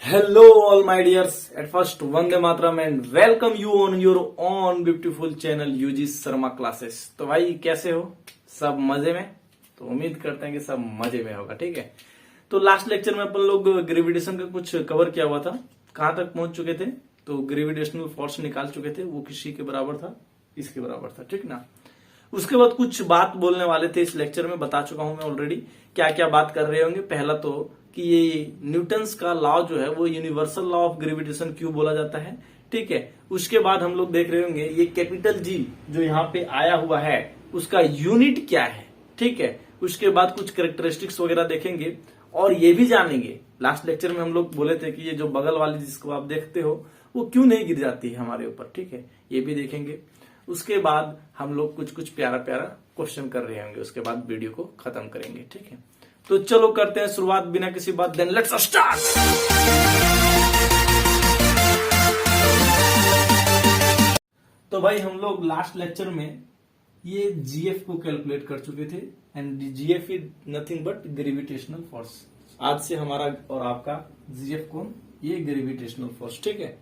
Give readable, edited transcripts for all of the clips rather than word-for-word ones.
Hello all my dears, at first Vande Mataram and welcome you on your own beautiful channel UG Sharma classes. तो भाई कैसे हो? सब मजे में? तो उम्मीद करते हैं कि सब मजे में होगा। ठीक है, तो लास्ट लेक्चर में अपन लोग ग्रेविटेशन का कुछ कवर किया हुआ था। कहां तक पहुंच चुके थे? तो ग्रेविटेशनल फोर्स निकाल चुके थे, वो किसी के बराबर था, इसके बराबर था। ठीक ना। उसके बाद कुछ बात बोलने वाले थे, इस लेक्चर में बता चुका हूं मैं ऑलरेडी क्या क्या बात कर रहे होंगे। पहला तो कि ये न्यूटन्स का लॉ जो है वो यूनिवर्सल लॉ ऑफ ग्रेविटेशन क्यों बोला जाता है। ठीक है, उसके बाद हम लोग देख रहे होंगे ये कैपिटल जी जो यहाँ पे आया हुआ है उसका यूनिट क्या है। ठीक है, उसके बाद कुछ कैरेक्टरिस्टिक्स वगैरह देखेंगे और ये भी जानेंगे। लास्ट लेक्चर में हम लोग बोले थे कि ये जो बगल वाली जिसको आप देखते हो वो क्यों नहीं गिर जाती है हमारे ऊपर। ठीक है, ये भी देखेंगे। उसके बाद हम लोग कुछ कुछ प्यारा प्यारा क्वेश्चन कर रहे होंगे, उसके बाद वीडियो को खत्म करेंगे। ठीक है, तो चलो करते हैं शुरुआत बिना किसी बात। Then let's start. तो भाई हम लोग लास्ट लेक्चर में ये जीएफ को कैलकुलेट कर चुके थे and GF is nothing but gravitational force. आज से हमारा और आपका जीएफ कौन? ये ग्रेविटेशनल फोर्स। ठीक है,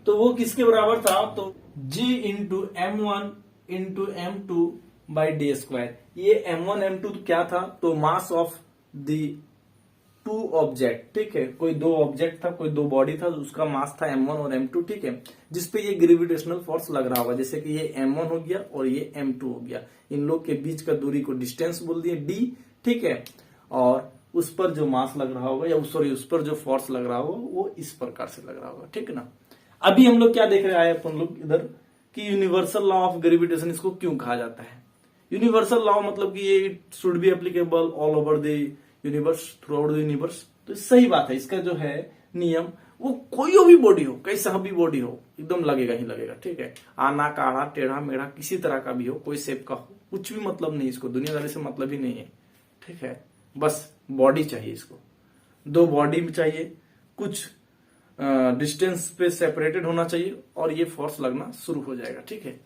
तो वो किसके बराबर था? तो G into M1 into M2 by D square. ये M1 M2 क्या था? तो mass of the two object. ठीक है, कोई दो ऑब्जेक्ट था, कोई दो बॉडी था, उसका मास था M1 और M2। ठीक है, जिसपे ये ग्रेविटेशनल फोर्स लग रहा होगा, जैसे कि ये M1 हो गया और ये M2 हो गया। इन लोग के बीच का दूरी को डिस्टेंस बोल दिए D। ठीक है, और उस पर जो मास लग रहा होगा या सॉरी उस पर जो फोर्स लग रहा होगा वो इस प्रकार से लग रहा होगा। ठीक है ना। अभी हम लोग क्या देख रहे हैं अपन लोग इधर कि यूनिवर्सल लॉ ऑफ ग्रेविटेशन इसको क्यों कहा जाता है। यूनिवर्सल लॉ मतलब कि ये should be applicable all over the universe, through out the universe. तो सही बात है, इसका जो है नियम वो कोई भी बॉडी हो, कैसा भी बॉडी हो, एकदम लगेगा ही लगेगा। ठीक है, आना काढ़ा टेढ़ा मेढ़ा किसी तरह का भी हो, कोई शेप का हो, कुछ भी मतलब नहीं इसको, दुनियादारी से मतलब ही नहीं है। ठीक है, बस बॉडी चाहिए इसको, दो बॉडी भी चाहिए, कुछ डिस्टेंस पे सेपरेटेड होना चाहिए और ये फोर्स लगना शुरू हो जाएगा। ठीक है,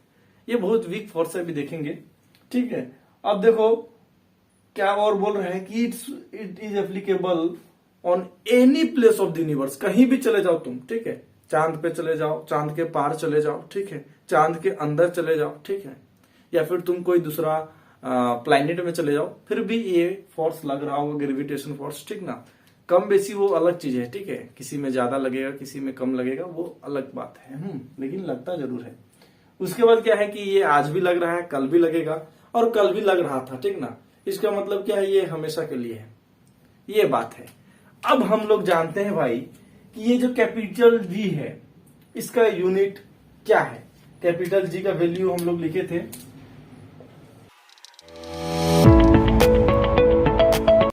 ये बहुत वीक फोर्स है, भी देखेंगे। ठीक है, अब देखो क्या और बोल रहे हैं कि it is applicable on any place of the universe. कहीं भी चले जाओ तुम। ठीक है, चांद पे चले जाओ, चांद के पार चले जाओ। ठीक है, चांद के अंदर चले जाओ। ठीक है, या फिर तुम कोई दूसरा प्लैनेट में चले जाओ, फिर भी ये फोर्स लग रहा होगा, ग्रेविटेशन फोर्स। ठीक ना, कम बेसी वो अलग चीज है। ठीक है, किसी में ज्यादा लगेगा, किसी में कम लगेगा, वो अलग बात है। लेकिन लगता जरूर है। उसके बाद क्या है कि ये आज भी लग रहा है, कल भी लगेगा और कल भी लग रहा था। ठीक ना, इसका मतलब क्या है? ये हमेशा के लिए है, ये बात है। अब हम लोग जानते हैं भाई कि ये जो कैपिटल जी है इसका यूनिट क्या है। कैपिटल जी का वैल्यू हम लोग लिखे थे,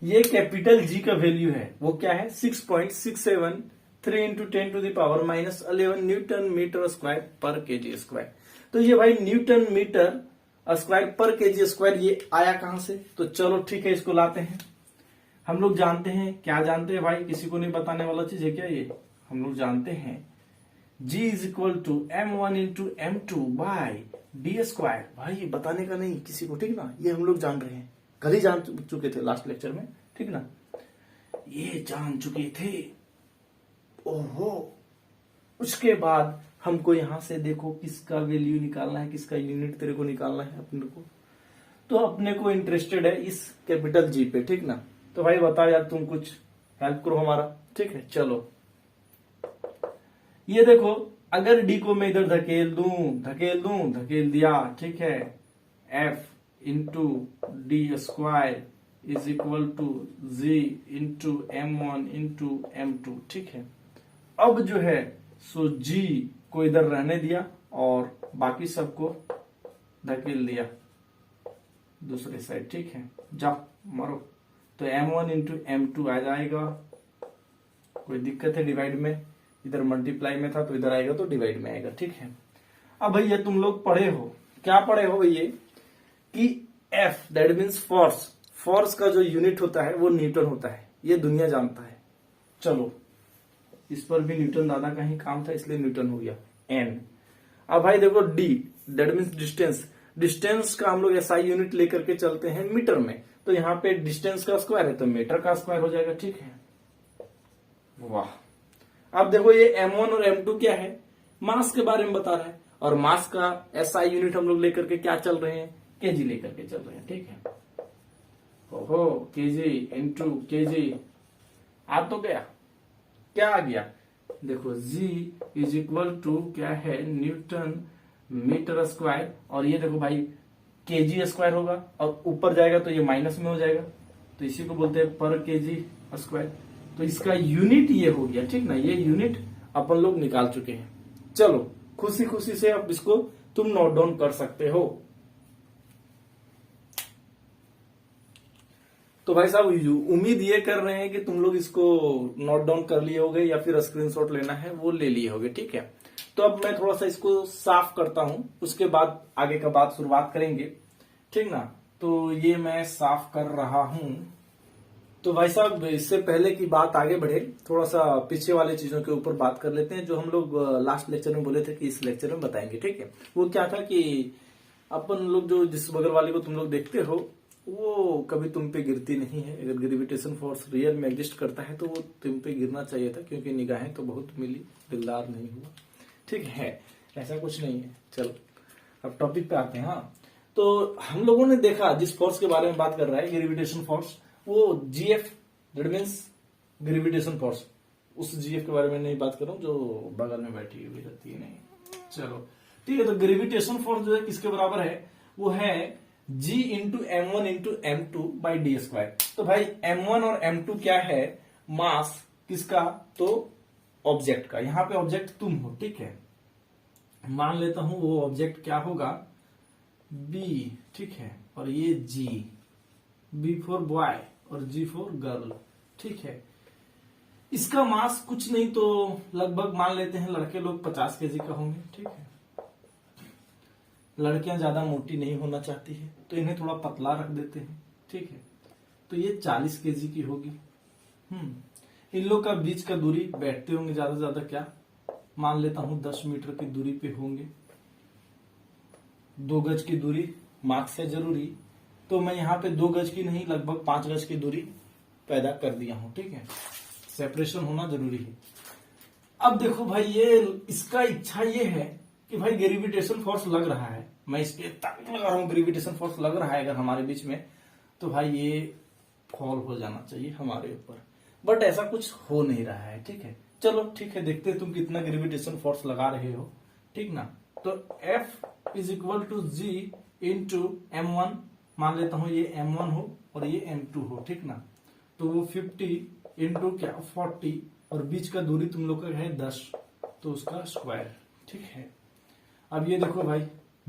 ये कैपिटल जी का वैल्यू है वो क्या है? 6.673 into 10 to the power -11 newton metre square पर केजी स्क्वायर। तो ये भाई न्यूटन मीटर स्क्वायर पर केजी स्क्वायर ये आया कहां से? तो चलो ठीक है, इसको लाते हैं। हम लोग जानते हैं, क्या जानते हैं भाई? किसी को नहीं बताने वाला चीज है क्या ये? हम लोग जानते हैं G is equal to M1 into M2 by D square. भाई ये बताने का नहीं किसी को। ठीक ना, ये हम लोग जान रहे हैं, कल ही जान चुके थे लास्ट लेक्चर में। ठीक ना, ये जान चुके थे। ओहो, उसके बाद हमको यहां से देखो किसका वैल्यू निकालना है, किसका यूनिट तेरे को निकालना है अपने को। तो अपने को इंटरेस्टेड है इस कैपिटल जी पे। ठीक ना, तो भाई बताओ यार, तुम कुछ हेल्प करो हमारा। ठीक है, चलो ये देखो, अगर डी को मैं इधर धकेल दिया। ठीक है, F into D square is equal to G into M1 into M2। ठीक है, अब जो है सो जी को इधर रहने दिया और बाकी सबको धकेल दिया दूसरे साइड। ठीक है, जाओ मारो। तो M1 इंटू M2 आ जाएगा, कोई दिक्कत है डिवाइड में? इधर मल्टीप्लाई में था तो इधर आएगा तो डिवाइड में आएगा। ठीक है, अब भैया तुम लोग पढ़े हो, क्या पढ़े हो ये कि F that means force, force का जो यूनिट होता है वो न्यूटन होता है, ये दुनिया जानता है। चलो इस पर भी न्यूटन दादा का ही काम था, इसलिए न्यूटन हो गया। N अब भाई देखो D that means distance, distance का हम लोग SI यूनिट लेकर के चलते हैं मीटर में, तो यहाँ पे डिस्टेंस का स्क्वायर है तो मीटर का स्क्वायर हो जाएगा। ठीक है, वाह अब देखो ये M1 और M2 क्या है, मास के बारे में बता रहा है, और मास का SI यूनिट हम लोग लेकर के क्या चल रहे हैं, केजी लेकर के चल रहे हैं, ठीक है। ओहो, केजी इंटू केजी आ तो गया, क्या आ गया, देखो G इज इक्वल टू क्या है, न्यूटन मीटर स्क्वायर, और ये देखो भाई केजी स्क्वायर होगा, और ऊपर जाएगा तो ये माइनस में हो जाएगा, तो इसी को बोलते हैं पर केजी स्क्वायर। तो इसका यूनिट ये हो गया, ठीक ना, ये यूनिट अपन लोग निकाल चुके हैं। चलो खुशी खुशी से अब इसको तुम नोट डाउन कर सकते हो। तो भाई साहब उम्मीद ये कर रहे हैं कि तुम लोग इसको नोट डाउन कर लिए होगे, या फिर स्क्रीनशॉट लेना है वो ले लिए होगे, ठीक है। तो अब मैं थोड़ा सा इसको साफ करता हूं, उसके बाद आगे का बात शुरुआत करेंगे, ठीक ना। तो ये मैं साफ कर रहा हूं। तो भाई साहब इससे पहले की बात आगे बढ़े, थोड़ा सा पीछे वाले चीजों के ऊपर बात कर लेते हैं, जो हम लोग लास्ट लेक्चर में बोले थे कि इस लेक्चर में बताएंगे, ठीक है। वो क्या था कि अपन लोग जो जिस बगल वाले को तुम लोग देखते हो वो कभी तुम पे गिरती नहीं है। अगर ग्रेविटेशन फोर्स रियल में एग्जिस्ट करता है तो वो तुम पे गिरना चाहिए था, क्योंकि निगाहें तो बहुत मिली, दिलदार नहीं हुआ, ठीक है। ऐसा कुछ नहीं है। चलो अब टॉपिक पे आते हैं। हाँ, तो हम लोगों ने देखा जिस फोर्स के बारे में बात कर रहा है, ग्रेविटेशन फोर्स, वो GF, that means gravitation force, उस GF के बारे में नहीं बात कर रहा हूं जो बगल में बैठी हुई रहती है, नहीं। चलो ठीक है, तो ग्रेविटेशन फोर्स जो है किसके बराबर है, वो है G into M1 into M2 by D square. तो भाई M1 और M2 क्या है, मास किसका, तो ऑब्जेक्ट का। यहां पे ऑब्जेक्ट तुम हो, ठीक है। मान लेता हूं वो ऑब्जेक्ट क्या होगा, B, ठीक है, और ये G, B फॉर बॉय और G फॉर गर्ल, ठीक है। इसका मास कुछ नहीं तो लगभग मान लेते हैं लड़के लोग 50 केजी का होंगे, ठीक है। लड़कियां ज्यादा मोटी नहीं होना चाहती है तो इन्हें थोड़ा पतला रख देते हैं, ठीक है। तो ये 40 केजी की होगी। इन लोग का बीच का दूरी बैठते होंगे ज्यादा से ज्यादा क्या, मान लेता हूं 10 मीटर की दूरी पे होंगे। 2 गज की दूरी मार्क्स है जरूरी, तो मैं यहाँ पे 2 गज की नहीं लगभग 5 गज की दूरी पैदा कर दिया हूं, ठीक है। सेपरेशन होना जरूरी है। अब देखो भाई ये इसका इच्छा ये है कि भाई ग्रेविटेशन फोर्स लग रहा है, मैं इसके ताकत लगा रहा हूं, ग्रेविटेशन फोर्स लग रहा है अगर हमारे बीच में, तो भाई ये फॉल हो जाना चाहिए हमारे ऊपर, बट ऐसा कुछ हो नहीं रहा है, ठीक है। चलो ठीक है, देखते हैं तुम कितना ग्रेविटेशन फोर्स लगा रहे हो, ठीक ना। तो F is equal to G into M1, मान लेता हूं ये M1 हो और ये M2 हो, ठीक ना। तो वो 50 इंटू क्या 40, और बीच का दूरी तुम लोग का है 10, तो उसका स्क्वायर, ठीक है। अब ये देखो भाई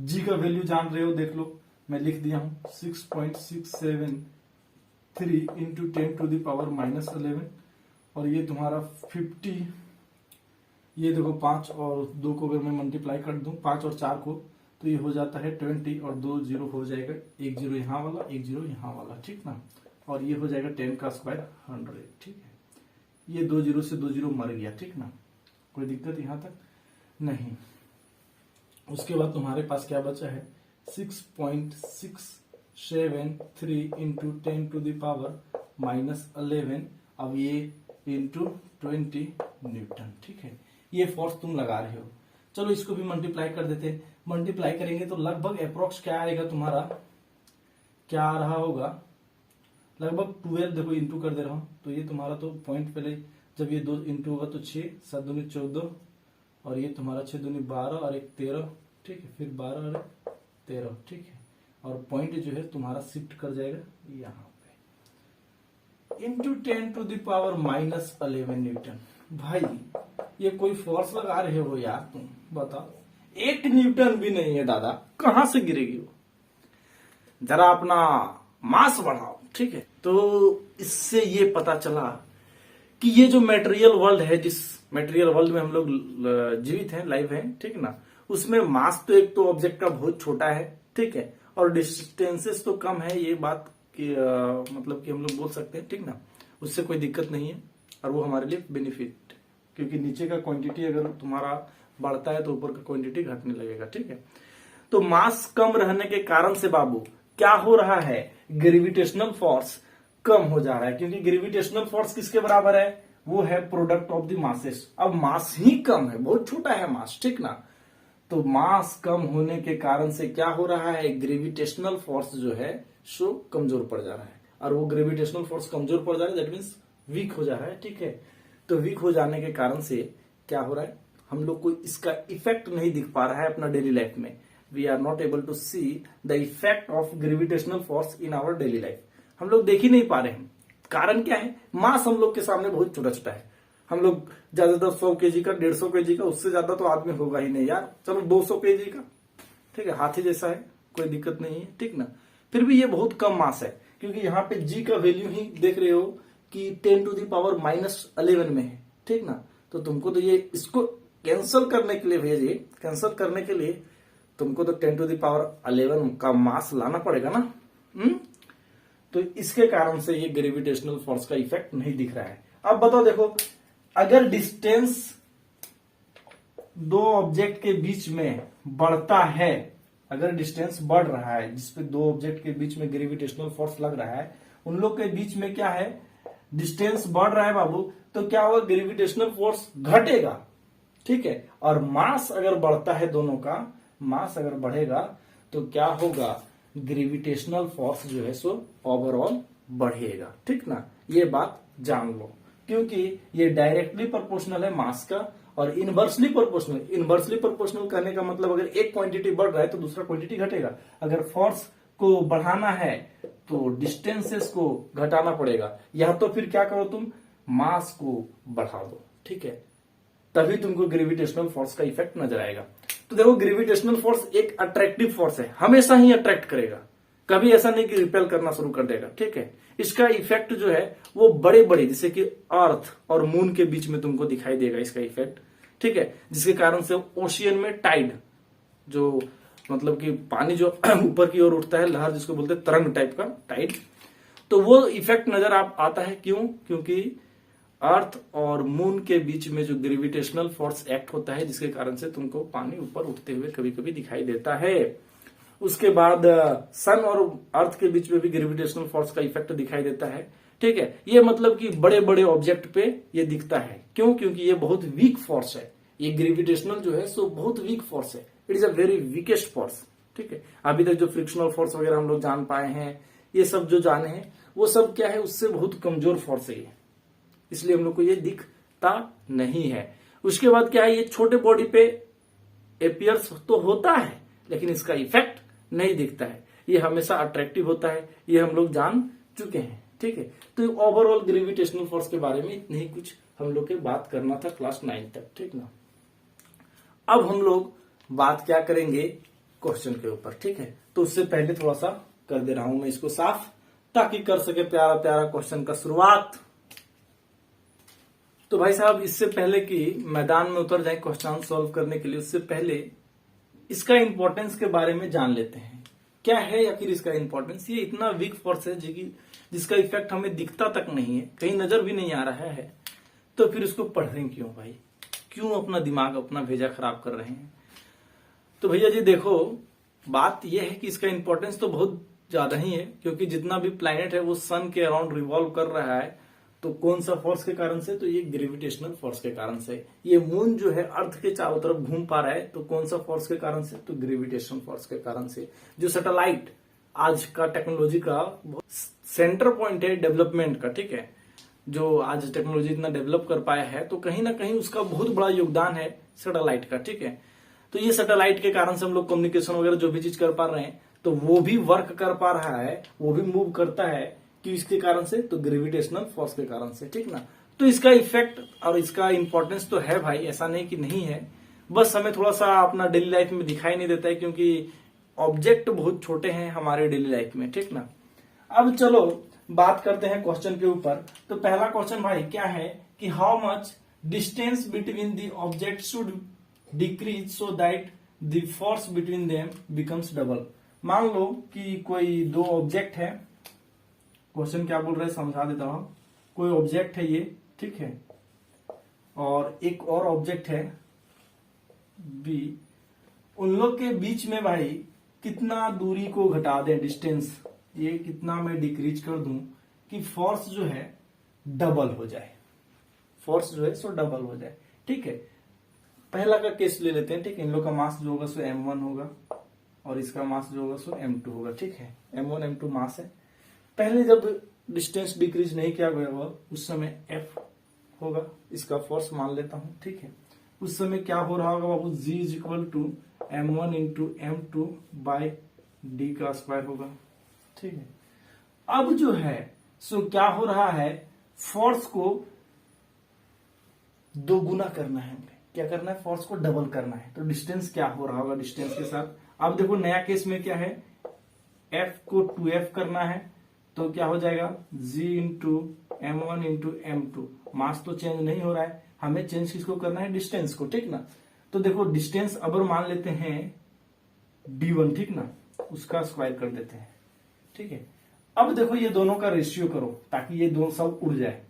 G का वैल्यू जान रहे हो, देख लो मैं लिख दिया हूं 6.673 इंटू 10 टू द पावर -11, और ये तुम्हारा 50, ये देखो 5 और 2 को अगर मैं मल्टीप्लाई कर दूं, 5 और 4 को, तो ये हो जाता है 20, और 2 जीरो हो जाएगा, 1 जीरो यहाँ वाला, 1 जीरो यहाँ वाला, ठीक ना। और ये हो जाएगा 10 का स्क्वायर 100, ठीक है। ये 2 जीरो से 2 जीरो मर गया, ठीक ना, कोई दिक्कत यहां तक नहीं। उसके बाद तुम्हारे पास क्या बचा है, 6.673 इंटू 10 टू द पावर -11, अब ये इंटू 20 न्यूटन, ठीक है। ये फोर्स तुम लगा रहे हो। चलो इसको भी मल्टीप्लाई कर देते हैं। मल्टीप्लाई करेंगे तो लगभग अप्रोक्स क्या आएगा तुम्हारा, क्या आ रहा होगा, लगभग 12, देखो इंटू कर दे रहा हूं, तो ये तुम्हारा तो पॉइंट पहले जब ये 2 इंटू होगा तो 6, 7 दूनी 14, और ये तुम्हारा 6 दूनी 12 और 1 13, ठीक है। फिर 12 और 13, ठीक है। और पॉइंट जो है तुम्हारा शिफ्ट कर जाएगा यहाँ पे, into 10 to the power -11 newton. भाई ये कोई फोर्स लगा रहे हो यार तुम, बताओ। 1 न्यूटन भी नहीं है दादा, कहां से गिरेगी वो, जरा अपना मास बढ़ाओ, ठीक है। तो इससे ये पता चला कि ये जो मटेरियल वर्ल्ड है, जिस मटेरियल वर्ल्ड में हम लोग जीवित हैं, लाइव हैं, ठीक ना, उसमें मास तो एक तो ऑब्जेक्ट का बहुत छोटा है, ठीक है, और डिस्टेंसेस तो कम है, ये बात कि मतलब कि हम लोग बोल सकते हैं, ठीक ना। उससे कोई दिक्कत नहीं है, और वो हमारे लिए बेनिफिट, क्योंकि नीचे का क्वांटिटी अगर तुम्हारा बढ़ता है तो ऊपर का क्वांटिटी घटने लगेगा, ठीक है। तो मास कम रहने के कारण से बाबू क्या हो रहा है, ग्रेविटेशनल फोर्स कम हो जा रहा है, क्योंकि ग्रेविटेशनल फोर्स किसके बराबर है, वो है प्रोडक्ट ऑफ द मासेस। अब मास ही कम है, बहुत छोटा है मास, ठीक ना। तो मास कम होने के कारण से क्या हो रहा है, ग्रेविटेशनल फोर्स जो है सो कमजोर पड़ जा रहा है। और वो ग्रेविटेशनल फोर्स कमजोर पड़ जा रहा है, दैट मीन्स वीक हो जा रहा है, ठीक है। तो वीक हो जाने के कारण से क्या हो रहा है, हम लोग को इसका इफेक्ट नहीं दिख पा रहा है अपना डेली लाइफ में। We are not able to see the effect of gravitational force in our daily life. हम लोग देख ही नहीं पा रहे हैं। कारण क्या है, मास हम लोग के सामने बहुत छोटा छोटा है। हम लोग ज्यादातर 100 केजी का, 150 केजी का, उससे ज्यादा तो आदमी होगा ही नहीं यार। चलो 200 केजी का, ठीक है, हाथी जैसा है, कोई दिक्कत नहीं है, ठीक ना। फिर भी ये बहुत कम मास है, क्योंकि यहाँ पे जी का वैल्यू ही देख रहे हो कि 10⁻⁻11 में है, ठीक ना। तो तुमको तो ये इसको कैंसिल करने के लिए भेजिए, कैंसिल करने के लिए तुमको तो 10⁻11 का मास लाना पड़ेगा ना। तो इसके कारण से ये ग्रेविटेशनल फोर्स का इफेक्ट नहीं दिख रहा है। अब बताओ, देखो, अगर डिस्टेंस दो ऑब्जेक्ट के बीच में बढ़ता है, अगर डिस्टेंस बढ़ रहा है जिसपे दो ऑब्जेक्ट के बीच में ग्रेविटेशनल फोर्स लग रहा है, उन लोग के बीच में क्या है, डिस्टेंस बढ़ रहा है बाबू, तो क्या होगा, ग्रेविटेशनल फोर्स घटेगा, ठीक है। और मास अगर बढ़ता है, दोनों का मास अगर बढ़ेगा तो क्या होगा, ग्रेविटेशनल फोर्स जो है सो ओवरऑल बढ़ेगा, ठीक ना। ये बात जान लो, क्योंकि ये डायरेक्टली प्रोपोर्शनल है मास का, और इनवर्सली प्रोपोर्शनल। इनवर्सली प्रोपोर्शनल कहने का मतलब अगर एक क्वांटिटी बढ़ रहा है तो दूसरा क्वांटिटी घटेगा। अगर फोर्स को बढ़ाना है तो डिस्टेंसेस को घटाना पड़ेगा, या तो फिर क्या करो, तुम मास को बढ़ा दो, ठीक है, तभी तुमको ग्रेविटेशनल फोर्स का इफेक्ट नजर आएगा। तो देखो, ग्रेविटेशनल फोर्स एक अट्रैक्टिव फोर्स है, हमेशा ही अट्रैक्ट करेगा, कभी ऐसा नहीं कि रिपेल करना शुरू कर देगा, ठीक है। इसका इफेक्ट जो है वो बड़े बड़े, जैसे कि अर्थ और मून के बीच में तुमको दिखाई देगा इसका इफेक्ट, ठीक है। जिसके कारण से ओशियन में टाइड, जो मतलब कि पानी जो ऊपर की ओर उठता है, लहर जिसको बोलते हैं, तरंग टाइप का टाइड, तो वो इफेक्ट नजर आता है। क्यों? क्योंकि अर्थ और मून के बीच में जो ग्रेविटेशनल फोर्स एक्ट होता है, जिसके कारण से तुमको पानी ऊपर उठते हुए कभी कभी दिखाई देता है। उसके बाद सन और अर्थ के बीच में भी ग्रेविटेशनल फोर्स का इफेक्ट दिखाई देता है, ठीक है। ये मतलब कि बड़े बड़े ऑब्जेक्ट पे ये दिखता है। क्यों? क्योंकि ये बहुत वीक फोर्स है। ये ग्रेविटेशनल जो है सो बहुत वीक फोर्स है, it is a very weakest force, ठीक है। अभी तक जो फ्रिक्शनल फोर्स वगैरह हम लोग जान पाए हैं, ये सब जो जाने हैं, वो सब क्या है, उससे बहुत कमजोर फोर्स है ये, इसलिए हम लोग को ये दिखता नहीं है। उसके बाद क्या है, ये छोटे बॉडी पे एपियर्स तो होता है, लेकिन इसका इफेक्ट नहीं दिखता है। ये हमेशा अट्रैक्टिव होता है, ये हम लोग जान चुके हैं, ठीक है। तो ओवरऑल ग्रेविटेशनल फोर्स के बारे में इतनी ही कुछ हम लोग के बात करना था क्लास 9 तक, ठीक ना। अब हम लोग बात क्या करेंगे, क्वेश्चन के ऊपर, ठीक है। तो उससे पहले थोड़ा सा कर दे रहा हूं मैं इसको साफ, ताकि कर सके प्यारा प्यारा क्वेश्चन का शुरुआत। तो भाई साहब, इससे पहले कि मैदान में उतर जाए क्वेश्चन सॉल्व करने के लिए, उससे पहले इसका इंपॉर्टेंस के बारे में जान लेते हैं। क्या है आखिर इसका इंपॉर्टेंस? ये इतना वीक फोर्स है जिसका इफेक्ट हमें दिखता तक नहीं है, कहीं नजर भी नहीं आ रहा है, तो फिर इसको पढ़ रहे हैं क्यों भाई? क्यों अपना दिमाग, अपना भेजा खराब कर रहे हैं? तो भैया जी देखो, बात यह है कि इसका इंपॉर्टेंस तो बहुत ज्यादा ही है, क्योंकि जितना भी प्लैनेट है वो सन के अराउंड रिवॉल्व कर रहा है। तो कौन सा फोर्स के कारण से? तो ये ग्रेविटेशनल फोर्स के कारण से। ये मून जो है अर्थ के चारों तरफ घूम पा रहा है, तो कौन सा फोर्स के कारण से? तो ग्रेविटेशनल फोर्स के कारण से। जो सैटेलाइट आज का टेक्नोलॉजी का सेंटर पॉइंट है डेवलपमेंट का, ठीक है, जो आज टेक्नोलॉजी इतना डेवलप कर पाया है, तो कहीं ना कहीं उसका बहुत बड़ा योगदान है सैटेलाइट का, ठीक है। तो ये सैटेलाइट के कारण से हम लोग कम्युनिकेशन वगैरह जो भी चीज कर पा रहे हैं, तो वो भी वर्क कर पा रहा है, वो भी मूव करता है, कि इसके कारण से? तो ग्रेविटेशनल फोर्स के कारण से, ठीक ना। तो इसका इफेक्ट और इसका इंपॉर्टेंस तो है भाई, ऐसा नहीं कि नहीं है, बस हमें थोड़ा सा अपना डेली लाइफ में दिखाई नहीं देता है, क्योंकि ऑब्जेक्ट बहुत छोटे हैं हमारे डेली लाइफ में, ठीक ना। अब चलो बात करते हैं क्वेश्चन के ऊपर। तो पहला क्वेश्चन भाई क्या है कि how much distance between the object should decrease so that the force between them becomes double. मान लो कि कोई दो ऑब्जेक्ट है, क्वेश्चन क्या बोल रहे हैं समझा देता हूं। कोई ऑब्जेक्ट है ये, ठीक है, और एक और ऑब्जेक्ट है बी, उन लोग के बीच में भाई कितना दूरी को घटा दें, डिस्टेंस ये कितना मैं डिक्रीज कर दूं कि फोर्स जो है डबल हो जाए। फोर्स जो है सो डबल हो जाए। ठीक है, पहला का केस ले लेते हैं। ठीक है, इन लोग का मास जो होगा सो m1 होगा और इसका मास जो होगा सो m2 होगा। ठीक है, m1 m2 मास है। पहले जब डिस्टेंस डिक्रीज नहीं किया गया हुआ उस समय F होगा, इसका फोर्स मान लेता हूं। ठीक है, उस समय क्या हो रहा होगा बाबू, G is equal to m1 into m2 by D का स्क्वायर होगा। ठीक है, अब जो है सो क्या हो रहा है, फोर्स को दो गुना करना है हमें। क्या करना है, फोर्स को डबल करना है। तो डिस्टेंस क्या हो रहा होगा, डिस्टेंस के साथ अब देखो नया केस में क्या है, F को 2F करना है तो क्या हो जाएगा, G into m1 into m2। मास तो चेंज नहीं हो रहा है, हमें चेंज किसको करना है, डिस्टेंस को। ठीक ना, तो देखो डिस्टेंस अब मान लेते हैं d1। ठीक ना, उसका स्क्वायर कर देते हैं। ठीक है, अब देखो ये दोनों का रेशियो करो ताकि ये दोनों सब उड़ जाए।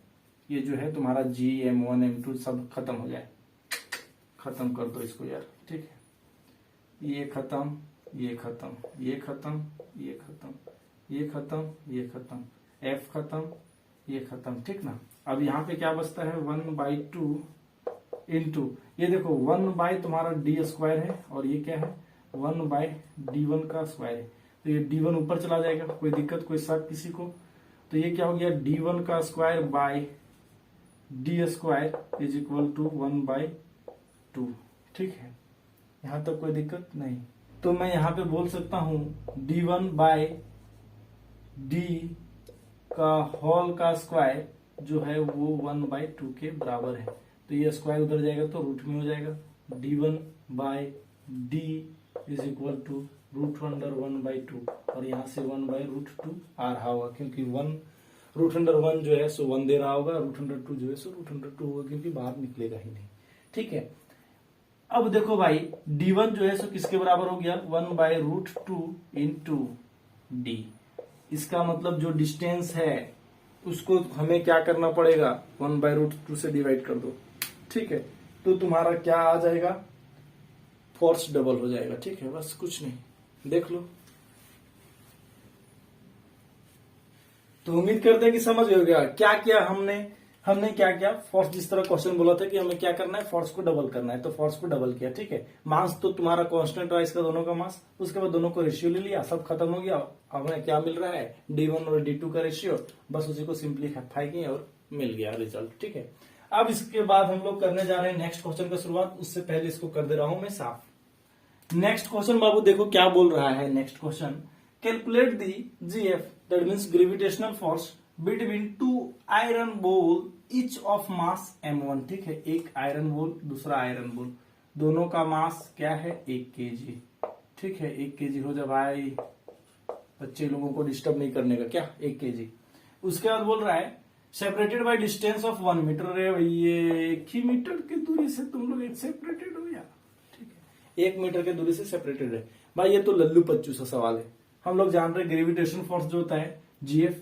ये जो है तुम्हारा G m1 m2 सब खत्म हो जाए। खत्म कर दो इसको यार। ठीक है, ये खत्म, ये खत्म, ये खत्म, ये खत्म, ये खत्म, ये खत्म, F खत्म, ये खत्म। ठीक ना, अब यहाँ पे क्या बचता है, 1/2 इंटू ये देखो 1 तुम्हारा डी स्क्वायर है और ये क्या है 1/d1 का स्क्वायर है। तो ये d1 ऊपर चला जाएगा, कोई दिक्कत कोई शक किसी को। तो ये क्या हो गया, d1 का square by D square is equal to 1/2। ठीक है, यहां तक कोई दिक्कत नहीं। तो मैं यहां पे बोल सकता हूं d1 बाय डी का होल का स्क्वायर जो है वो 1/2 के बराबर है। तो ये स्क्वायर उधर जाएगा तो रूट में हो जाएगा, d1 by D is equal to √1/2 और यहाँ से 1/√2 आ रहा होगा क्योंकि 1√1 जो है सो 1 दे रहा होगा, √2 जो है सो √2 होगा क्योंकि बाहर निकलेगा ही नहीं। ठीक है, अब देखो भाई d1 जो है सो किसके बराबर हो गया, 1/√2 इंटू डी। इसका मतलब जो डिस्टेंस है उसको हमें क्या करना पड़ेगा, 1/√2 से डिवाइड कर दो। ठीक है, तो तुम्हारा क्या आ जाएगा, फोर्स डबल हो जाएगा। ठीक है, बस कुछ नहीं, देख लो। तो उम्मीद करते हैं कि समझ गए क्या क्या हमने क्या किया। फोर्स जिस तरह क्वेश्चन बोला था कि हमें क्या करना है, फोर्स को डबल करना है, तो फोर्स को डबल किया। ठीक है, मास तो तुम्हारा कांस्टेंट रहा इसका दोनों का मास, उसके बाद दोनों को रेशियो ले लिया, सब खत्म हो गया। हमें क्या मिल रहा है, d1 और d2 का रेशियो, बस उसी को सिंप्लीफाई किए और मिल गया रिजल्ट। ठीक है, अब इसके बाद हम लोग करने जा रहे हैं नेक्स्ट क्वेश्चन का शुरुआत। उससे पहले इसको कर दे रहा हूं मैं साफ। नेक्स्ट क्वेश्चन बाबू देखो क्या बोल रहा है। Next question, calculate the GF that means gravitational force between 2 iron ball each of mass m1। ठीक है, एक आयरन बॉल दूसरा आयरन बॉल, दोनों का मास क्या है 1 kg। ठीक है, 1 kg हो जाए भाई, बच्चे लोगों को डिस्टर्ब नहीं करने का, क्या 1 kg। उसके बाद बोल रहा है separated by distance of 1 metre. रे भैया 1 ही मीटर की दूरी से तुम लोग एक सेपरेटेड हो यार। ठीक है, 1 मीटर की दूरी से सेपरेटेड है भाई। ये तो लल्लू पच्चू सा सवाल है। हम लोग जान रहे ग्रेविटेशन फोर्स जो होता है GF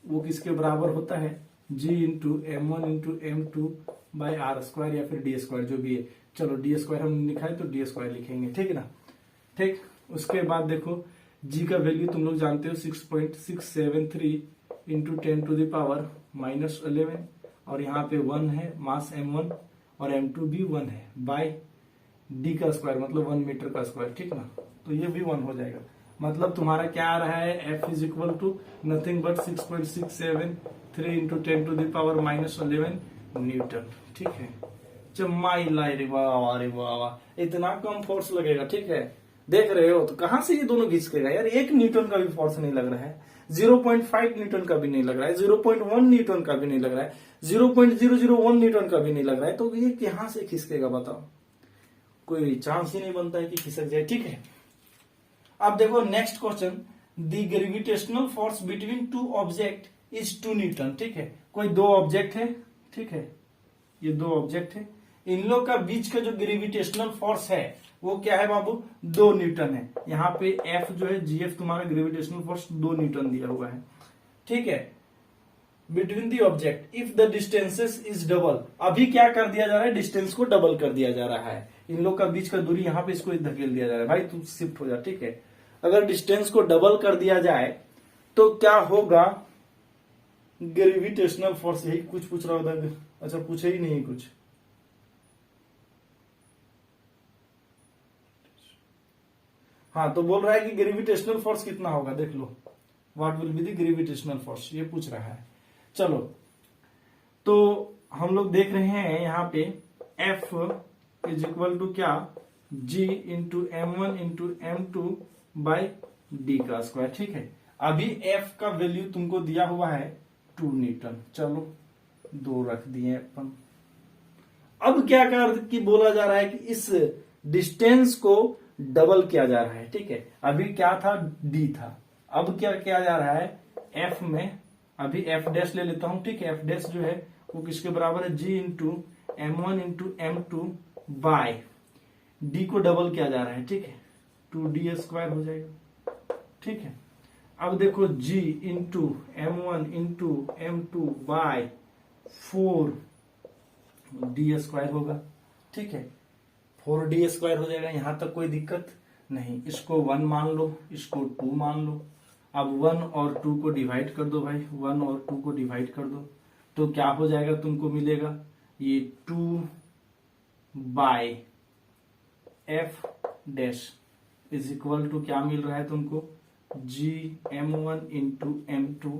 वो किसके बराबर होता है, G into m1 into m2 by R square या फिर डी स्क्वायर जो भी है। चलो डी स्क्वायर हम लिखा है तो डी स्क्वायर लिखेंगे। ठीक है ना, ठीक। उसके बाद देखो G का वैल्यू तुम लोग जानते हो 6.673 इंटू 10⁻⁻11 और यहाँ पे 1 है मास m1 और m2 भी 1 है बाय डी का स्क्वायर मतलब 1 मीटर का स्क्वायर। ठीक ना, तो ये भी 1 हो जाएगा। मतलब तुम्हारा क्या आ रहा है, F is equal to nothing but 6.673 into 10⁻⁻11 newton. ठीक है, चम्माई लाई रे वाह रे वाह, इतना कम फोर्स लगेगा। ठीक है, देख रहे हो तो कहां से ये दोनों घिसकेगा यार। 1 न्यूटन का भी फोर्स नहीं लग रहा है, 0.5 न्यूटन का भी नहीं लग रहा है, 0.1 न्यूटन का भी नहीं लग रहा है, 0.001 न्यूटन का भी नहीं लग रहा है। तो ये कहां से खिसकेगा बताओ, कोई चांस ही नहीं बनता है कि खिसक जाए। ठीक है, अब देखो next question, the gravitational force between 2 object is 2 Newton. ठीक है, कोई 2 ऑब्जेक्ट है। ठीक है, ये 2 ऑब्जेक्ट है, इन लोग का बीच का जो ग्रेविटेशनल फोर्स है वो क्या है बाबू, 2 न्यूटन है। यहाँ पे F जो है GF तुम्हारा ग्रेविटेशनल फोर्स 2 न्यूटन दिया हुआ है। ठीक है, between the object if the distances is double. अभी क्या कर दिया जा रहा है, डिस्टेंस को डबल कर दिया जा रहा है। इन लोग का बीच का दूरी यहाँ पे इसको धकेल दिया जा रहा है। भाई तू शिफ्ट हो जा। ठीक है, अगर डिस्टेंस को डबल कर दिया जाए तो क्या होगा, ग्रेविटेशनल फोर्स, यही कुछ पूछ रहा होगा अच्छा पूछे ही नहीं कुछ। हाँ तो बोल रहा है कि ग्रेविटेशनल फोर्स कितना होगा, देख लो, what will be the gravitational force, ये पूछ रहा है। चलो तो हम लोग देख रहे हैं यहाँ पे F इज इक्वल टू क्या, G into M1 into M2 by D का स्क्वायर। ठीक है, अभी F का वैल्यू तुमको दिया हुआ है 2 न्यूटन, चलो 2 रख दिए अपन। अब क्या कर कि बोला जा रहा है कि इस डिस्टेंस को डबल किया जा रहा है। ठीक है, अभी क्या था, D था, अब क्या किया जा रहा है F में, अभी F डैश ले लेता हूं। ठीक है, F डैश जो है वो किसके बराबर है, G into M1 into M2 by D को डबल किया जा रहा है। ठीक है, 2D स्क्वायर हो जाएगा। ठीक है, अब देखो G into M1 into M2 by 4D square होगा। ठीक है, 4D स्क्वायर हो जाएगा, यहां तक कोई दिक्कत नहीं। इसको 1 मान लो, इसको 2 मान लो। अब 1 और 2 को डिवाइड कर दो भाई, 1 और 2 को डिवाइड कर दो तो क्या हो जाएगा, तुमको मिलेगा ये 2 by F dash is equal to क्या मिल रहा है तुमको, G M1 into M2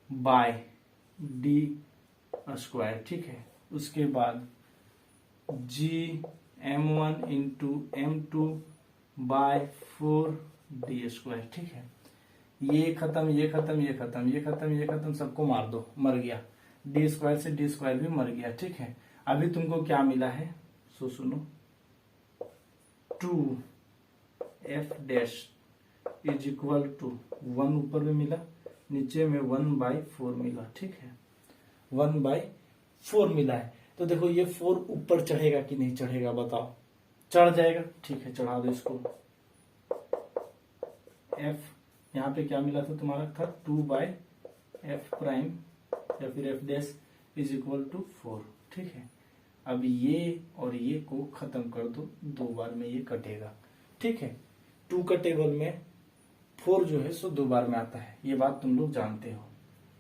by D square. ठीक है, उसके बाद G M1 into M2 by 4D square. ठीक है, ये खत्म, ये खत्म, ये खत्म, ये खत्म, ये खत्म, सबको मार दो, मर गया। डी स्क्वायर से डी स्क्वायर भी मर गया। ठीक है, अभी तुमको क्या मिला है, सो सुनो, 2F dash is equal to 1 ऊपर में मिला, नीचे में 1/4 मिला। ठीक है, 1/4 मिला है। तो देखो ये 4 ऊपर चढ़ेगा कि नहीं चढ़ेगा, बताओ। चढ़ जाएगा। ठीक है, चढ़ा दो इसको। F यहाँ पे क्या मिला था तुम्हारा, था 2/F प्राइम या फिर F dash is equal to 4। ठीक है, अब ये और ये को खत्म कर दो, 2 बार में ये कटेगा। ठीक है, 2 का टेबल में 4 जो है सो 2 बार में आता है, ये बात तुम लोग जानते हो।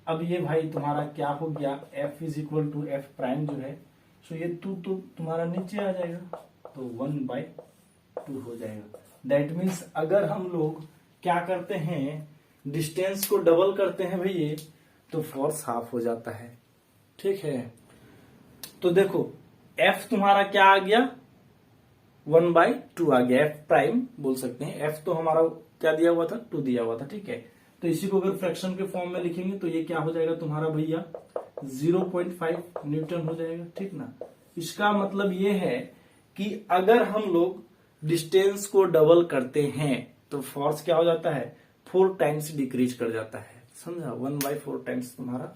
अब ये भाई तुम्हारा क्या हो गया, F is equal to F prime जो है सो ये 2 तो तुम्हारा नीचे आ जाएगा, तो 1/2 हो जाएगा। दैट मीन्स अगर हम लोग क्या करते हैं, डिस्टेंस को डबल करते हैं भैया, तो फोर्स हाफ हो जाता है। ठीक है, तो देखो F तुम्हारा क्या आ गया, 1/2 आ गया, F प्राइम बोल सकते हैं। F तो हमारा क्या दिया हुआ था, 2 दिया हुआ था। ठीक है, तो इसी को अगर फ्रैक्शन के फॉर्म में लिखेंगे तो ये क्या हो जाएगा तुम्हारा भैया, 0.5 न्यूटन हो जाएगा। ठीक ना, इसका मतलब ये है कि अगर हम लोग डिस्टेंस को डबल करते हैं तो फोर्स क्या हो जाता है, 4 टाइम्स डिक्रीज कर जाता है। समझा, 1/4 टाइम्स तुम्हारा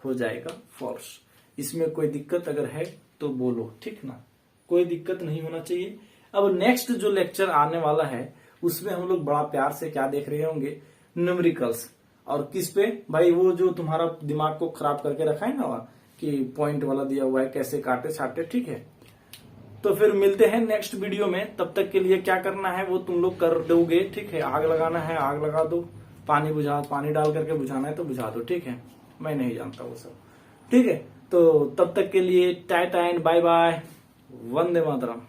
हो जाएगा फोर्स। इसमें कोई दिक्कत अगर है तो बोलो। ठीक ना, कोई दिक्कत नहीं होना चाहिए। अब नेक्स्ट जो लेक्चर आने वाला है उसमें हम लोग बड़ा प्यार से क्या देख रहे होंगे, न्यूमेरिकल्स। और किस पे भाई, वो जो तुम्हारा दिमाग को खराब करके रखा है ना कि पॉइंट वाला दिया हुआ है, कैसे काटे छाटे। ठीक है, तो फिर मिलते हैं नेक्स्ट वीडियो में। तब तक के लिए क्या करना है वो तुम लोग कर दोगे। ठीक है, आग लगाना है आग लगा दो, पानी डाल करके बुझाना है तो बुझा दो। ठीक है, मैं नहीं जानता वो सब। ठीक है, तो तब तक के लिए टाटा एंड बाय बाय, वंदे मातरम।